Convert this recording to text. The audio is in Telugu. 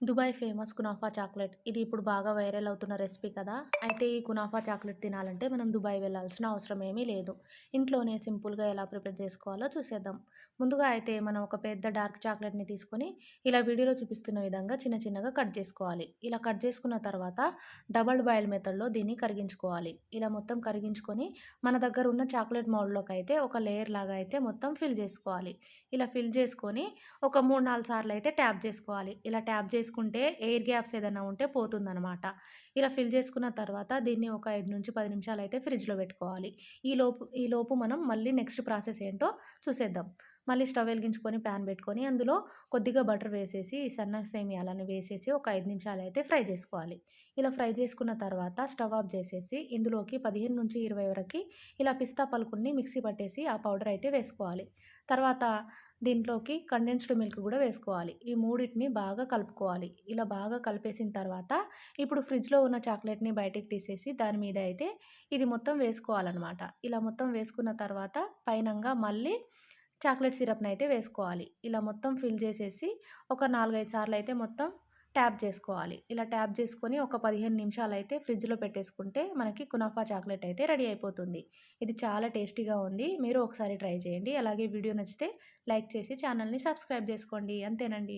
Dubai famous kunafa chocolate. ఇది ఇప్పుడు బాగా వైరల్ అవుతున్న రెసిపీ కదా! అయితే ఈ కునాఫా చాక్లెట్ తినాలంటే మనం దుబాయ్ వెళ్ళాల్సిన అవసరం ఏమీ లేదు. ఇంట్లోనే సింపుల్‌గా ఎలా ప్రిపేర్ చేసుకోవాలో చూసేద్దాం. ముందుగా అయితే మనం ఒక పెద్ద డార్క్ చాక్లెట్‌ని తీసుకొని ఇలా వీడియోలో చూపిస్తున్న విధంగా చిన్న చిన్నగా కట్ చేసుకోవాలి. ఇలా కట్ చేసుకున్న తర్వాత డబుల్ బాయిల్డ్ మెథడ్‌లో దీన్ని కరిగించుకోవాలి. ఇలా మొత్తం కరిగించుకొని మన దగ్గర ఉన్న చాక్లెట్ మౌల్డ్‌లోకైతే ఒక లేయర్ లాగా అయితే మొత్తం ఫిల్ చేసుకోవాలి. ఇలా ఫిల్ చేసుకొని ఒక 3, 4 సార్లయితే ట్యాప్ జేసుకోవాలి. ఇలా ట్యాప్ జేసుకుంటే ఎయిర్ గ్యాప్స్ ఏదన్నా ఉంటే పోతుందనమాట. ఇలా ఫిల్ చేసుకున్న తర్వాత దీన్ని ఒక 5-10 నిమిషాలయితే ఫ్రిడ్జ్‌లో పెట్టుకోవాలి. ఈలోపు మనం మళ్ళీ నెక్స్ట్ ప్రాసెస్ ఏంటో చూసేద్దాం. మళ్ళీ స్టవ్ వెలిగించుకొని పాన్ పెట్టుకొని అందులో కొద్దిగా బటర్ వేసేసి సన్న సేమియాలని వేసేసి ఒక 5 నిమిషాలయితే ఫ్రై జేసుకోవాలి. ఇలా ఫ్రై చేసుకున్న తర్వాత స్టవ్ ఆఫ్ జేసేసి ఇందులోకి 15-20 వరకి ఇలా పిస్తా పలుకుల్ని మిక్సీ పట్టేసి ఆ పౌడర్ అయితే వేసుకోవాలి. తర్వాత దీంట్లోకి కండెన్స్డ్ మిల్క్ గూడా వేసుకోవాలి. ఈ మూడిటిని బాగా కలుపుకోవాలి. ఇలా బాగా కలిపేసిన తర్వాత ఇప్పుడు ఫ్రిడ్జ్‌లో ఉన్న చాక్లెట్‌ని బయటికి తీసేసి దాని మీద అయితే ఇది మొత్తం వేసుకోవాలనమాట. ఇలా మొత్తం వేసుకున్న తర్వాత పైనంగా మళ్ళీ చాక్లెట్ సిరప్‌నయితే వేసుకోవాలి. ఇలా మొత్తం ఫిల్ చేసేసి ఒక 4, 5 సార్లయితే మొత్తం ట్యాప్ చేసుకోవాలి. ఇలా ట్యాప్ చేసుకొని ఒక 15 నిమిషాలయితే ఫ్రిడ్జ్‌లో పెట్టేసుకుంటే మనకి కునాఫా చాక్లెట్ అయితే రెడీ అయిపోతుంది. ఇది చాలా టేస్టీగా ఉంది. మీరు ఒకసారి ట్రై చేయండి. అలాగే వీడియో నచ్చితే లైక్ చేసి ఛానల్‌ని సబ్స్క్రైబ్ చేసుకోండి. అంతేనండి.